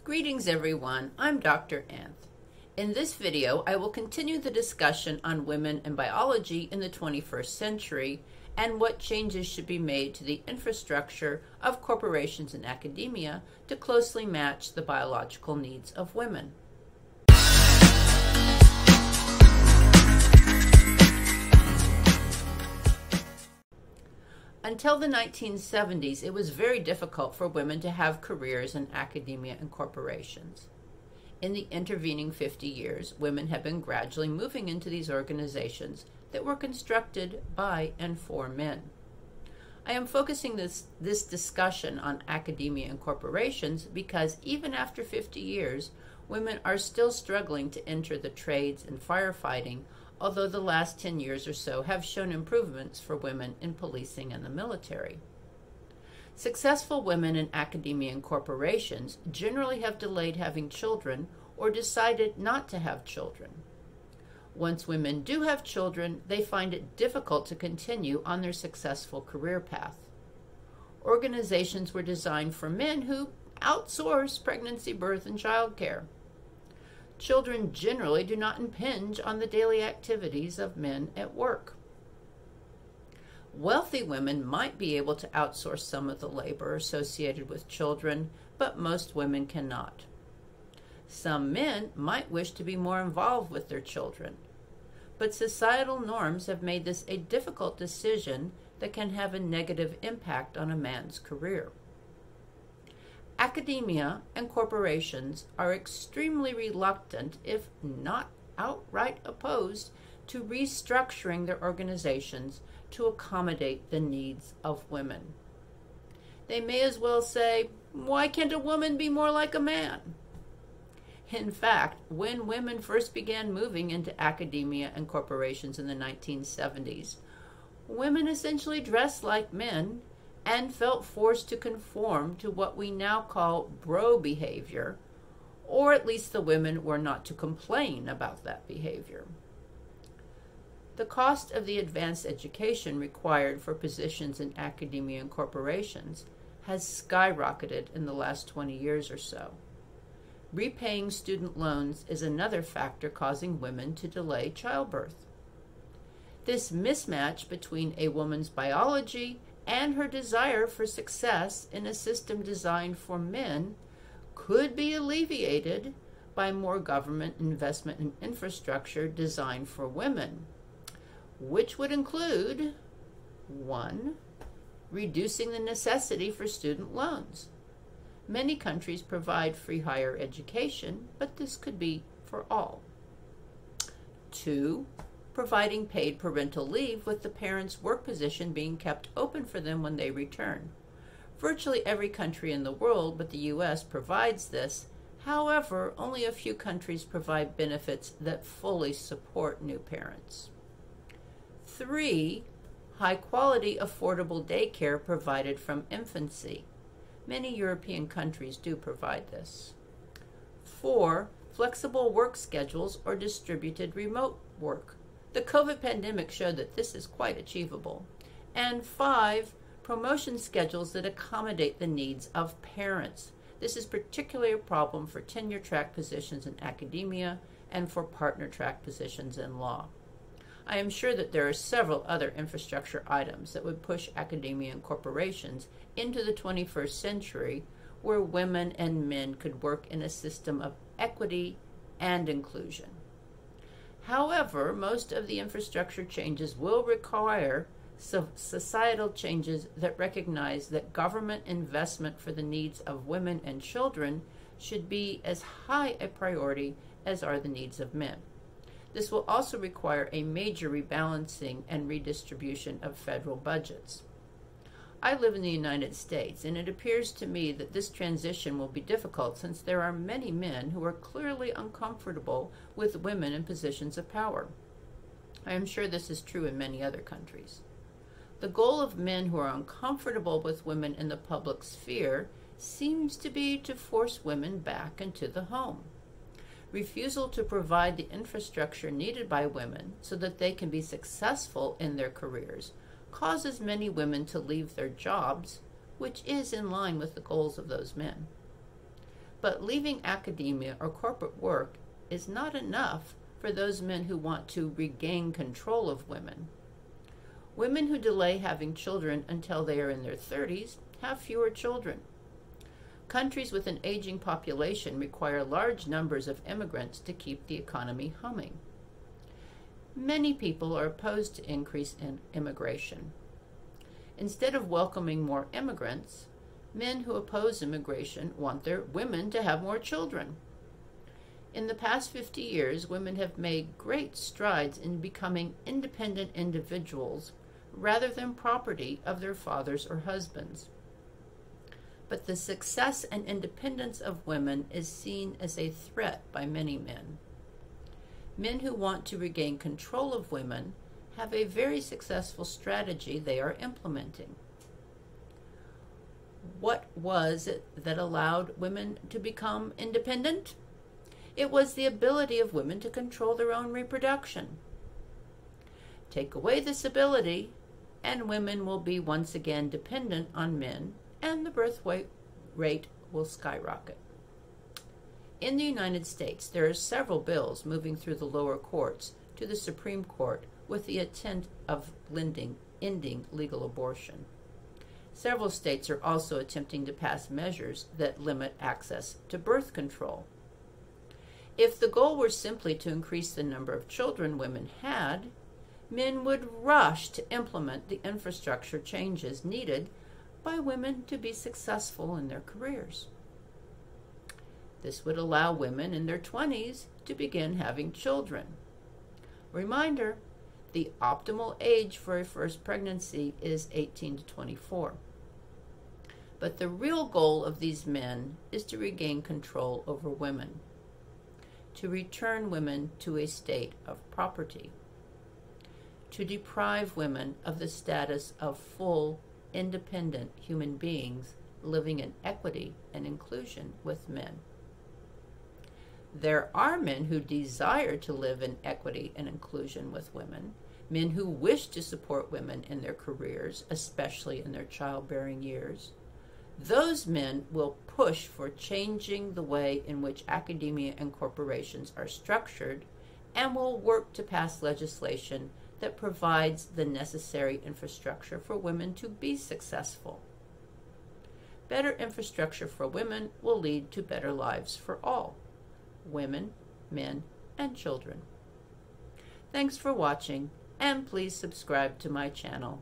Greetings everyone, I'm Dr. Anth. In this video, I will continue the discussion on women and biology in the 21st century and what changes should be made to the infrastructure of corporations and academia to closely match the biological needs of women. Until the 1970s, it was very difficult for women to have careers in academia and corporations. In the intervening 50 years, women have been gradually moving into these organizations that were constructed by and for men. I am focusing this discussion on academia and corporations because even after 50 years, women are still struggling to enter the trades and firefighting, although the last 10 years or so have shown improvements for women in policing and the military. Successful women in academia and corporations generally have delayed having children or decided not to have children. Once women do have children, they find it difficult to continue on their successful career path. Organizations were designed for men who outsource pregnancy, birth, and childcare. Children generally do not impinge on the daily activities of men at work. Wealthy women might be able to outsource some of the labor associated with children, but most women cannot. Some men might wish to be more involved with their children, but societal norms have made this a difficult decision that can have a negative impact on a man's career. Academia and corporations are extremely reluctant, if not outright opposed, to restructuring their organizations to accommodate the needs of women. They may as well say, "Why can't a woman be more like a man?" In fact, when women first began moving into academia and corporations in the 1970s, women essentially dressed like men and felt forced to conform to what we now call bro behavior, or at least the women were not to complain about that behavior. The cost of the advanced education required for positions in academia and corporations has skyrocketed in the last 20 years or so. Repaying student loans is another factor causing women to delay childbirth. This mismatch between a woman's biology and her desire for success in a system designed for men could be alleviated by more government investment in infrastructure designed for women, which would include 1. Reducing the necessity for student loans. Many countries provide free higher education, but this could be for all. 2. Providing paid parental leave with the parent's work position being kept open for them when they return. Virtually every country in the world but the U.S. provides this. However, only a few countries provide benefits that fully support new parents. 3. High-quality, affordable daycare provided from infancy. Many European countries do provide this. 4. Flexible work schedules or distributed remote work. The COVID pandemic showed that this is quite achievable. And 5, promotion schedules that accommodate the needs of parents. This is particularly a problem for tenure-track positions in academia and for partner-track positions in law. I am sure that there are several other infrastructure items that would push academia and corporations into the 21st century where women and men could work in a system of equity and inclusion. However, most of the infrastructure changes will require societal changes that recognize that government investment for the needs of women and children should be as high a priority as are the needs of men. This will also require a major rebalancing and redistribution of federal budgets. I live in the United States, and it appears to me that this transition will be difficult since there are many men who are clearly uncomfortable with women in positions of power. I am sure this is true in many other countries. The goal of men who are uncomfortable with women in the public sphere seems to be to force women back into the home. Refusal to provide the infrastructure needed by women so that they can be successful in their careers causes many women to leave their jobs, which is in line with the goals of those men. But leaving academia or corporate work is not enough for those men who want to regain control of women. Women who delay having children until they are in their 30s have fewer children. Countries with an aging population require large numbers of immigrants to keep the economy humming. Many people are opposed to increase in immigration. Instead of welcoming more immigrants, men who oppose immigration want their women to have more children. In the past 50 years, women have made great strides in becoming independent individuals rather than property of their fathers or husbands. But the success and independence of women is seen as a threat by many men. Men who want to regain control of women have a very successful strategy they are implementing. What was it that allowed women to become independent? It was the ability of women to control their own reproduction. Take away this ability, and women will be once again dependent on men, and the birth rate will skyrocket. In the United States, there are several bills moving through the lower courts to the Supreme Court with the intent of ending legal abortion. Several states are also attempting to pass measures that limit access to birth control. If the goal were simply to increase the number of children women had, men would rush to implement the infrastructure changes needed by women to be successful in their careers. This would allow women in their 20s to begin having children. Reminder, the optimal age for a first pregnancy is 18 to 24. But the real goal of these men is to regain control over women, to return women to a state of property, to deprive women of the status of full, independent human beings living in equity and inclusion with men. There are men who desire to live in equity and inclusion with women, men who wish to support women in their careers, especially in their childbearing years. Those men will push for changing the way in which academia and corporations are structured and will work to pass legislation that provides the necessary infrastructure for women to be successful. Better infrastructure for women will lead to better lives for all: women, men, and children. Thanks for watching, and please subscribe to my channel.